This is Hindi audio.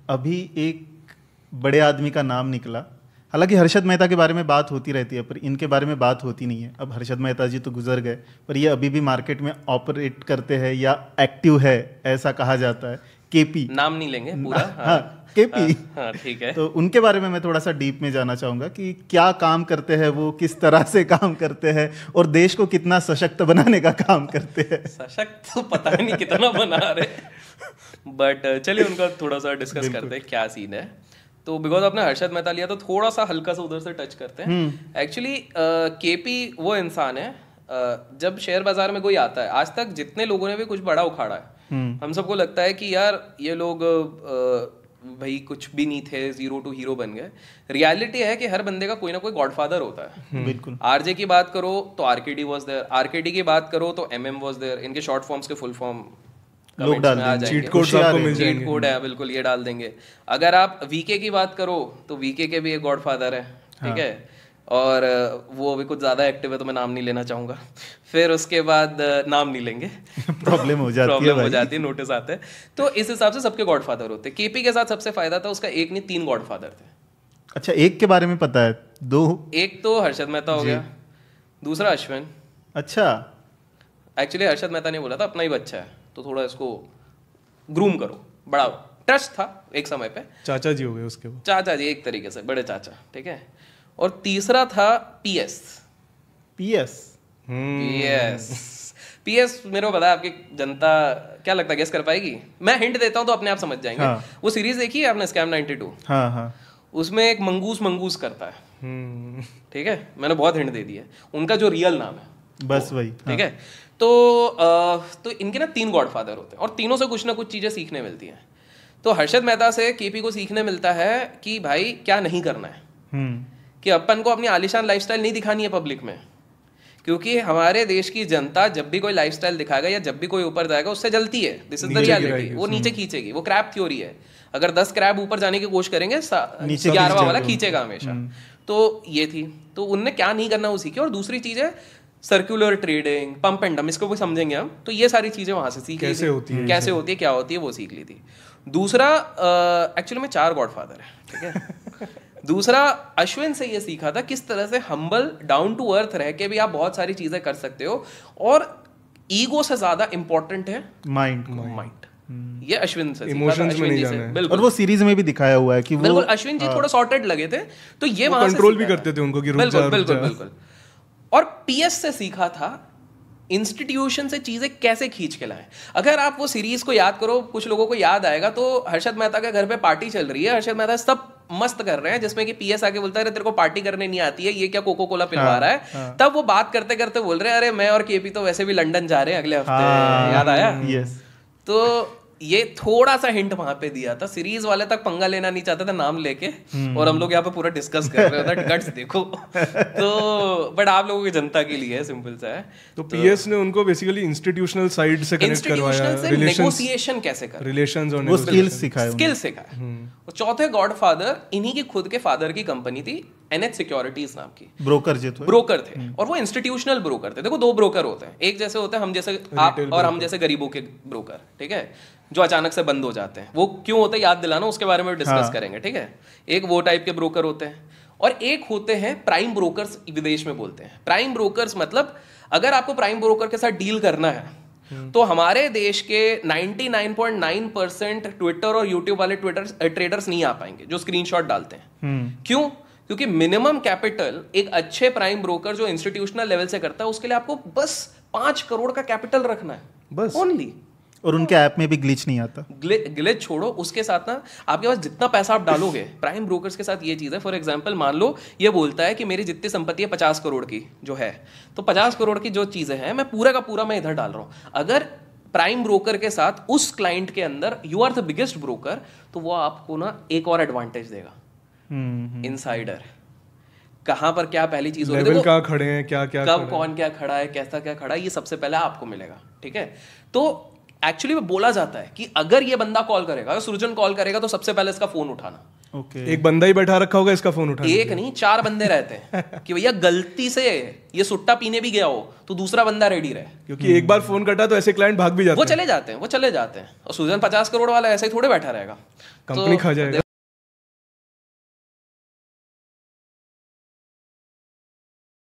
अभी एक बड़े आदमी का नाम निकला। हालांकि हर्षद मेहता के बारे में बात होती रहती है, पर इनके बारे में बात होती नहीं है। अब हर्षद मेहता जी तो गुजर गए, पर ये अभी भी मार्केट में ऑपरेट करते हैं या एक्टिव है, ऐसा कहा जाता है। केपी, नाम नहीं लेंगे पूरा। हाँ, केपी। हाँ, ठीक है। तो उनके बारे में मैं थोड़ा सा डीप में जाना चाहूँगा कि क्या काम करते हैं वो, किस तरह से काम करते हैं और देश को कितना सशक्त बनाने का काम करते हैं। सशक्त तो पता नहीं कितना बना रहे, बट चलिए उनका थोड़ा सा डिस्कस करते हैं क्या सीन है। तो बिकॉज आपने हर्षद मेहता लिया तो थोड़ा सा हल्का सा उधर से टच करते हैं। एक्चुअली केपी वो इंसान है, जब शेयर बाजार में कोई आता है, आज तक जितने लोगों ने भी कुछ बड़ा उखाड़ा है, हम सबको लगता है कि यार ये लोग भाई कुछ भी नहीं थे, जीरो टू हीरो बन गए। रियलिटी है कि हर बंदे का कोई ना कोई गॉडफादर होता है। बिल्कुल। आरजे की बात करो तो आरकेडी वाज देयर, आरकेडी की बात करो तो एमएम वाज देयर। इनके शॉर्ट फॉर्म्स के फुल फॉर्म लोग डाल देंगे, चीट कोड्स आपको मिल जाएंगे। चीट कोड है, बिल्कुल ये डाल देंगे। अगर आप वीके की बात करो तो वीके के भी एक गॉडफादर है, ठीक है, और वो अभी कुछ ज्यादा एक्टिव है तो मैं नाम नहीं लेना चाहूंगा। फिर उसके बाद नाम नहीं लेंगे, प्रॉब्लम हो जाती है, नोटिस आते हैं। तो इस हिसाब से सबके गॉडफादर होते हैं। केपी के साथ सबसे फायदा था उसका, एक नहीं 3 गॉडफादर थे। अच्छा, एक के बारे में पता है, 2? एक तो हर्षद मेहता हो गया, दूसरा अश्विन। अच्छा, एक्चुअली हर्षद मेहता ने बोला था अपना ही बच्चा है तो थोड़ा इसको ग्रूम करो, बड़ा ट्रस्ट था एक समय पे। चाचा जी हो गए उसके, वो चाचा जी एक तरीके से, बड़े चाचा, ठीक है। और तीसरा था पीएस। मेरे को पता है आपकी जनता क्या लगता है गेस कर पाएगी। मैं हिंट देता हूं तो अपने आप समझ जाएंगे। हाँ। वो सीरीज देखी है आपने, स्कैम 92? हाँ हाँ। उसमें एक मंगूस करता है, ठीक है, मैंने बहुत हिंट दे दी है। उनका जो रियल नाम है बस वही, ठीक है। तो इनके ना 3 गॉडफादर होते हैं और तीनों से कुछ ना कुछ चीजें सीखने मिलती हैं। तो हर्षद मेहता से केपी को सीखने मिलता है कि भाई क्या नहीं करना है, कि अपन को अपनी आलीशान लाइफस्टाइल नहीं दिखानी है पब्लिक में, क्योंकि हमारे देश की जनता जब भी कोई लाइफस्टाइल दिखाएगा या जब भी कोई ऊपर जाएगा उससे जलती है। This is the reality. वो नीचे खींचेगी, वो क्रैब थ्योरी है। अगर 10 क्रैब ऊपर जाने की कोशिश करेंगे, 11वां वाला खींचेगा हमेशा। तो ये थी, तो उनने क्या नहीं करना वो सीखी। और दूसरी चीज है circular trading, pump and dump, इसको भी समझेंगे हम। तो ये सारी चीजें वहां से सीख ली, कैसे होती है, क्या होती है, वो सीख ली थी। दूसरा एक्चुअली में 4 गॉडफादर है, ठीक है। दूसरा अश्विन से ये सीखा था किस तरह से हम्बल डाउन टू अर्थ रह के भी आप बहुत सारी चीजें कर सकते हो, और ईगो से ज्यादा इंपॉर्टेंट है माइंड। ये अश्विन से इमोशंस में नहीं जाना है। और वो सीरीज में भी दिखाया हुआ है कि वो अश्विन जी थोड़ा सॉर्टेड लगे थे, तो ये वहां से कंट्रोल भी करते थे उनको कि रुक जा। बिल्कुल। और पीएस से सीखा था इंस्टीट्यूशन से चीजें कैसे खींच के लाएं। अगर आप वो सीरीज को याद करो, कुछ लोगों को याद आएगा, तो हर्षद मेहता के घर पे पार्टी चल रही है, हर्षद मेहता सब मस्त कर रहे हैं, जिसमें कि पीएस आके बोलता है तेरे को पार्टी करने नहीं आती है, ये क्या कोको कोला पिलवा रहा है। तब वो बात करते करते बोल रहे हैं अरे मैं और केपी तो वैसे भी लंदन जा रहे हैं अगले हफ्ते। याद आया? यस। तो ये थोड़ा सा हिंट वहां पे दिया था। सीरीज वाले तक पंगा लेना नहीं चाहते थे नाम लेके, और हम लोग यहाँ पे पूरा डिस्कस कर रहे होते गट्स देखो। तो बट आप लोगों की जनता के लिए है, सिंपल सा है। तो पीएस ने उनको बेसिकली इंस्टीट्यूशनल साइड से कनेक्ट करवाया, नेगोशिएशन कैसे कर, रिलेशंस और वो स्किल्स सिखाए। और चौथे गॉडफादर इन्हीं की खुद के फादर की कंपनी थी, एनएच सिक्योरिटीज नाम की। ब्रोकर थे, और वो इंस्टीट्यूशनल ब्रोकर थे। देखो 2 ब्रोकर होते हैं, एक जैसे होते हैं हम जैसे आप और हम जैसे गरीबों के ब्रोकर, ठीक है, जो अचानक से बंद हो जाते हैं। वो क्यों होते हैं याद दिलाना, उसके बारे में डिस्कस करेंगे, ठीक है। एक वो टाइप के ब्रोकर होते हैं, और एक होते हैं प्राइम ब्रोकर्स, विदेश में बोलते हैं प्राइम ब्रोकर्स। मतलब अगर आपको प्राइम ब्रोकर के साथ डील करना है तो हमारे देश के 99.9% ट्विटर और यूट्यूब वाले ट्रेडर्स नहीं आ पाएंगे जो स्क्रीनशॉट डालते हैं। क्यों? क्योंकि मिनिमम कैपिटल एक अच्छे प्राइम ब्रोकर जो इंस्टीट्यूशनल लेवल से करता है, उसके लिए आपको बस 5 करोड़ का कैपिटल रखना है, बस ओनली। और उनके ऐप में भी ग्लिच नहीं आता। ग्लिच छोड़ो, उसके साथ ना आपके पास जितना पैसा आप डालोगे, प्राइम ब्रोकर्स के साथ ये चीज़ है। फॉर एग्जांपल मान लो ये बोलता है कि मेरी जितनी संपत्ति है 50 करोड़ की जो है, तो 50 करोड़ की जो चीज़ें हैं मैं पूरा का पूरा मैं इधर डाल रहा हूँ। अगर प्राइम ब्रोकर के साथ उस क्लाइंट के अंदर you are the biggest broker, तो वो आपको ना एक और एडवांटेज देगा, इनसाइडर। कहाँ पर क्या पहली चीज होगी, लेवल कहाँ खड़े हैं, क्या क्या कब कौन क्या खड़ा है, कैसा क्या खड़ा है, ये सबसे पहले आपको मिलेगा, ठीक है। तो एक्चुअली बोला जाता है कि अगर ये बंदा कॉल करेगा, अगर सृजन कॉल करेगा, तो सबसे पहले इसका फोन उठाना। एक बंदा ही बैठा रखा होगा इसका फोन उठा, एक नहीं 4 बंदे रहते हैं कि भैया गलती से ये सुट्टा पीने भी गया हो तो दूसरा बंदा रेडी रहे, क्योंकि एक बार फोन कटा तो ऐसे क्लाइंट भाग भी जाते हैं, वो चले जाते हैं और सुजन 50 करोड़ वाला ऐसे ही थोड़े बैठा रहेगा, कंपनी खा जाएगा।